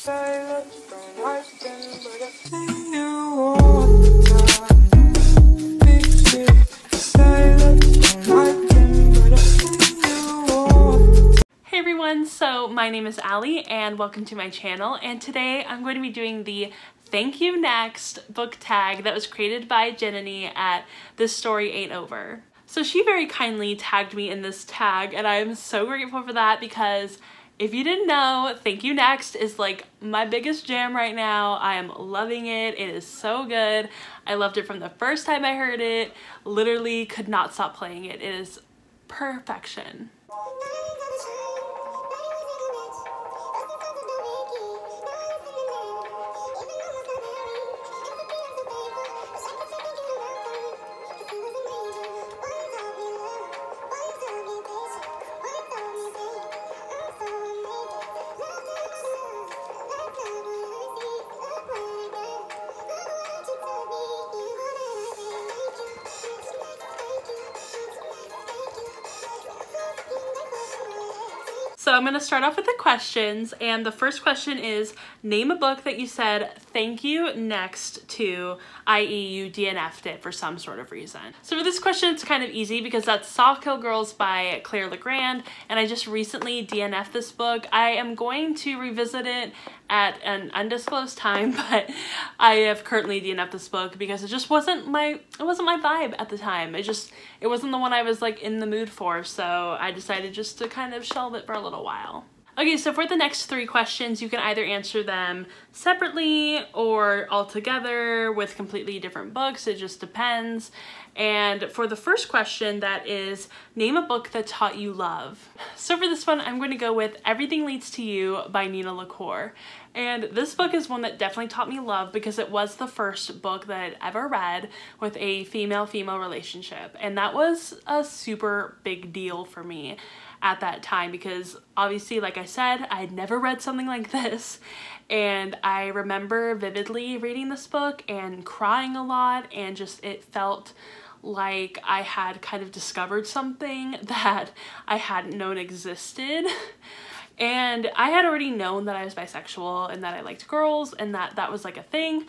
Hey everyone, so my name is Allie and welcome to my channel, and today I'm going to be doing the Thank You Next book tag that was created by Jananie at This Story Ain't Over. So she very kindly tagged me in this tag and I'm so grateful for that, because if you didn't know, Thank You Next is like my biggest jam right now. I am loving it. It is so good. I loved it from the first time I heard it. Literally could not stop playing it. It is perfection. So I'm going to start off with the questions, and the first question is, name a book that you said thank you next to, i.e. you DNF'd it for some sort of reason. So for this question it's kind of easy because that's Soft Kill Girls by Claire Legrand, and I just recently DNF'd this book. I am going to revisit it at an undisclosed time, but I have currently DNF'd this book because it just wasn't my vibe at the time. It wasn't the one I was like in the mood for, so I decided just to kind of shelve it for a little while. Okay, so for the next three questions, you can either answer them separately or all together with completely different books. It just depends. And for the first question, that is, name a book that taught you love. So for this one, I'm going to go with Everything Leads to You by Nina LaCour. And this book is one that definitely taught me love because it was the first book that I'd ever read with a female-female relationship. And that was a super big deal for me at that time because obviously, like I said, I had never read something like this, and I remember vividly reading this book and crying a lot, and just it felt like I had kind of discovered something that I hadn't known existed. And I had already known that I was bisexual and that I liked girls and that that was like a thing,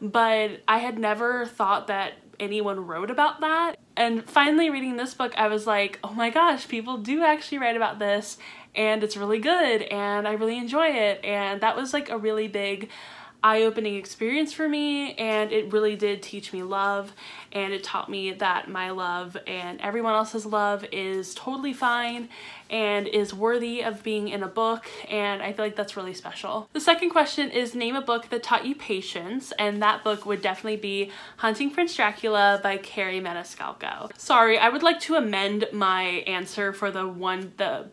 but I had never thought that anyone wrote about that. And finally reading this book, I was like, oh my gosh, people do actually write about this and it's really good and I really enjoy it. And that was like a really big eye-opening experience for me, and it really did teach me love, and it taught me that my love and everyone else's love is totally fine and is worthy of being in a book, and I feel like that's really special. The second question is, name a book that taught you patience, and that book would definitely be Hunting Prince Dracula by Carrie Maniscalco. Sorry, I would like to amend my answer for the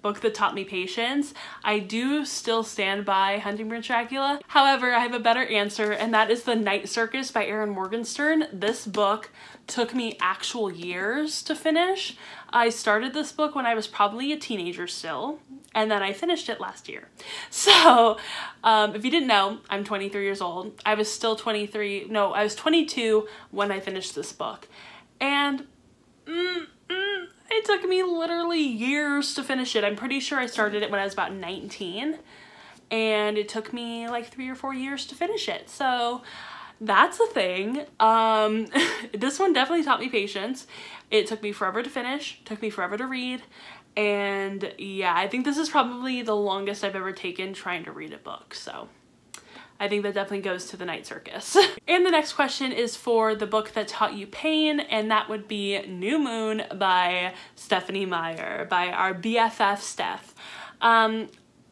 book that taught me patience. I do still stand by Hunting Prince Dracula. However, I have a better answer, and that is The Night Circus by Erin Morgenstern. This book took me actual years to finish. I started this book when I was probably a teenager still, and then I finished it last year. So if you didn't know, I'm 23 years old. I was still 23, no, I was 22 when I finished this book. And it took me literally years to finish it. I'm pretty sure I started it when I was about 19. And it took me like 3 or 4 years to finish it. So that's the thing. This one definitely taught me patience. It took me forever to finish, took me forever to read. And yeah, I think this is probably the longest I've ever taken trying to read a book. So I think that definitely goes to The Night Circus. And the next question is for the book that taught you pain, and that would be New Moon by Stephenie Meyer, by our BFF Steph.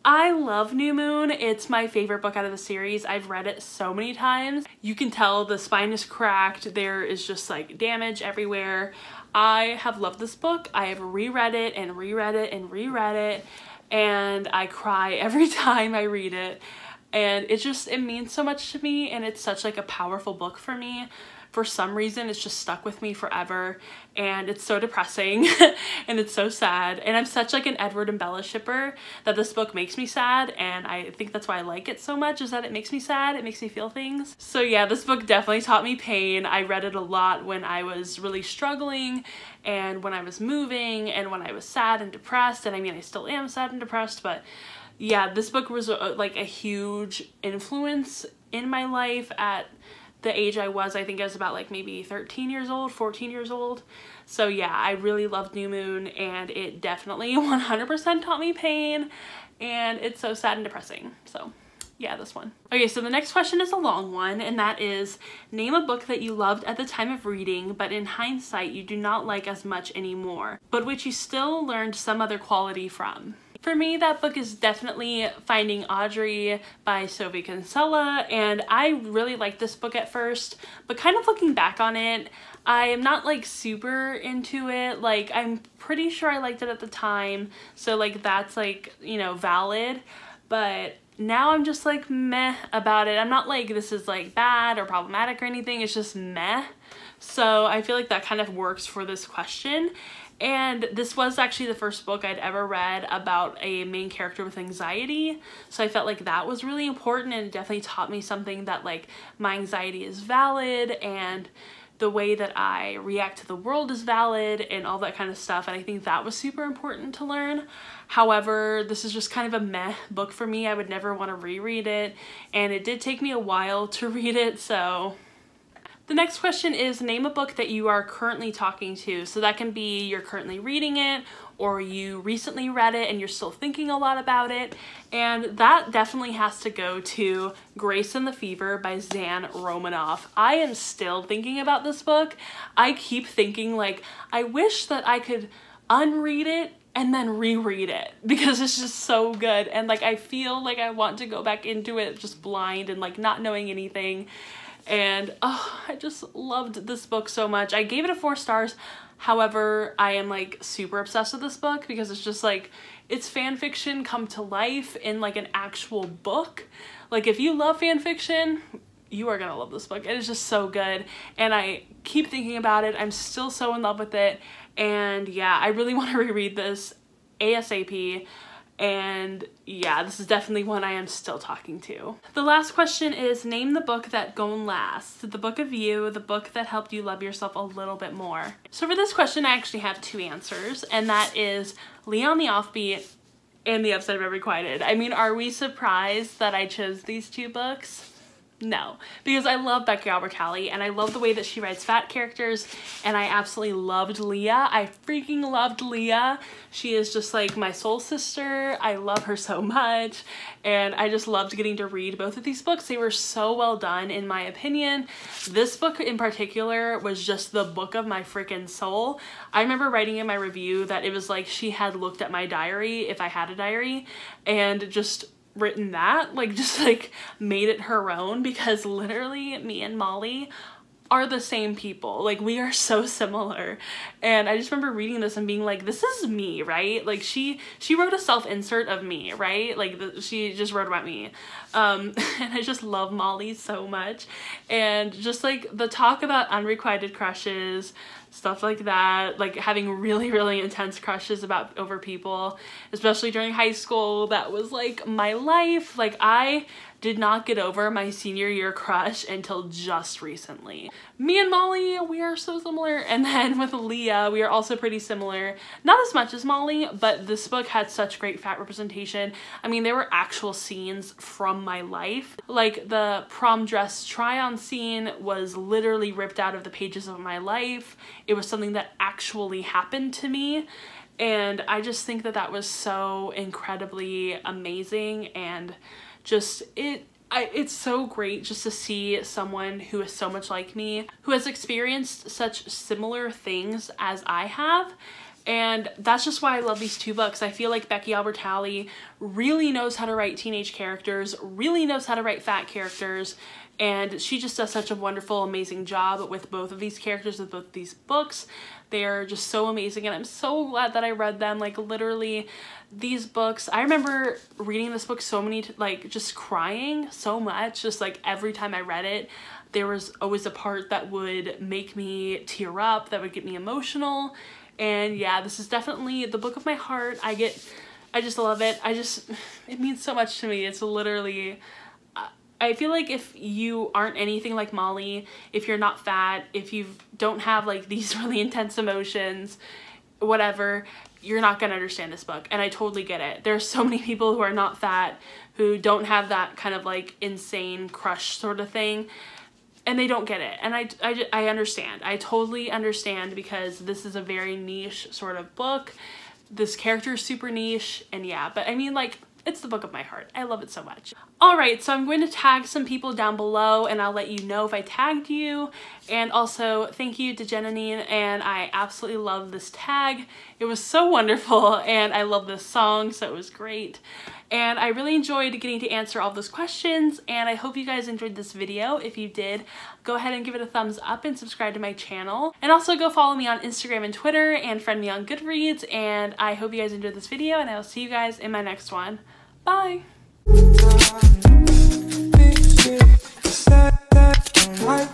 I love New Moon. It's my favorite book out of the series. I've read it so many times. You can tell the spine is cracked. There is just like damage everywhere. I have loved this book. I have reread it and reread it and reread it, and I cry every time I read it. And it means so much to me, and it's such like a powerful book for me. For some reason, it's just stuck with me forever, and it's so depressing and it's so sad, and I'm such like an Edward and Bella shipper that this book makes me sad, and I think that's why I like it so much, is that it makes me sad, it makes me feel things. So yeah, this book definitely taught me pain. I read it a lot when I was really struggling and when I was moving and when I was sad and depressed, and I mean I still am sad and depressed, but yeah, this book was like a huge influence in my life at the age I was. I think I was about like maybe 13 years old, 14 years old. So yeah, I really loved New Moon, and it definitely 100% taught me pain, and it's so sad and depressing. So yeah, this one. Okay, so the next question is a long one, and that is, name a book that you loved at the time of reading, but in hindsight you do not like as much anymore, but which you still learned some other quality from. For me, that book is definitely Finding Audrey by Sophie Kinsella, and I really liked this book at first, but kind of looking back on it, I am not like super into it. Like, I'm pretty sure I liked it at the time, so like that's like, you know, valid, but now I'm just like meh about it. I'm not like this is like bad or problematic or anything, it's just meh. So I feel like that kind of works for this question. And this was actually the first book I'd ever read about a main character with anxiety. So I felt like that was really important, and it definitely taught me something, that like my anxiety is valid and the way that I react to the world is valid and all that kind of stuff. And I think that was super important to learn. However, this is just kind of a meh book for me. I would never want to reread it, and it did take me a while to read it, so. The next question is, name a book that you are currently talking to. So that can be you're currently reading it, or you recently read it and you're still thinking a lot about it. And that definitely has to go to Grace and the Fever by Zan Romanoff. I am still thinking about this book. I keep thinking like, I wish that I could unread it and then reread it, because it's just so good. And like, I feel like I want to go back into it just blind and like not knowing anything. And oh, I just loved this book so much. I gave it a 4 stars. However, I am like super obsessed with this book because it's just like, it's fan fiction come to life in like an actual book. Like, if you love fan fiction, you are gonna love this book. It is just so good, and I keep thinking about it. I'm still so in love with it, and yeah, I really want to reread this ASAP. And yeah, this is definitely one I am still talking to. The last question is, name the book that gone last. The book of you, the book that helped you love yourself a little bit more. So for this question, I actually have 2 answers, and that is Leah on the Offbeat and The Upside of Requited. I mean, are we surprised that I chose these 2 books? No, because I love Becky Albertalli, and I love the way that she writes fat characters, and I absolutely loved Leah. I freaking loved Leah. She is just like my soul sister. I love her so much, and I just loved getting to read both of these books. They were so well done, in my opinion. This book in particular was just the book of my freaking soul. I remember writing in my review that it was like she had looked at my diary, if I had a diary, and just written that, like just like made it her own, because literally me and Molly are the same people. Like, we are so similar. And I just remember reading this and being like, this is me, right? Like, she wrote a self-insert of me, right? Like, she just wrote about me. And I just love Molly so much. And just like the talk about unrequited crushes, stuff like that, like having really, really intense crushes over people, especially during high school. That was like my life. Like, I did not get over my senior year crush until just recently. Me and Molly, we are so similar. And then with Leah, we are also pretty similar. Not as much as Molly, but this book had such great fat representation. I mean, there were actual scenes from my life. Like, the prom dress try-on scene was literally ripped out of the pages of my life. It was something that actually happened to me. And I just think that that was so incredibly amazing, and just it's so great just to see someone who is so much like me, who has experienced such similar things as I have. And that's just why I love these 2 books. I feel like Becky Albertalli really knows how to write teenage characters, really knows how to write fat characters, and she just does such a wonderful, amazing job with both of these characters, with both these books. They are just so amazing, and I'm so glad that I read them. Like, literally, these books, I remember reading this book so many, like, just crying so much, just like every time I read it. There was always a part that would make me tear up, that would get me emotional. And yeah, this is definitely the book of my heart. I just love it. It means so much to me. It's literally, I feel like if you aren't anything like Molly, if you're not fat, if you don't have like these really intense emotions, whatever, you're not gonna understand this book, and I totally get it. There's so many people who are not fat, who don't have that kind of like insane crush sort of thing, and they don't get it. And I understand. I totally understand, because this is a very niche sort of book. This character is super niche, and yeah, but I mean, like, it's the book of my heart. I love it so much. All right, so I'm going to tag some people down below, and I'll let you know if I tagged you. And also, thank you to Jananie, and I absolutely love this tag. It was so wonderful, and I love this song, so it was great. And I really enjoyed getting to answer all those questions, and I hope you guys enjoyed this video. If you did, go ahead and give it a thumbs up and subscribe to my channel. And also go follow me on Instagram and Twitter, and friend me on Goodreads. And I hope you guys enjoyed this video, and I will see you guys in my next one. Bye! Like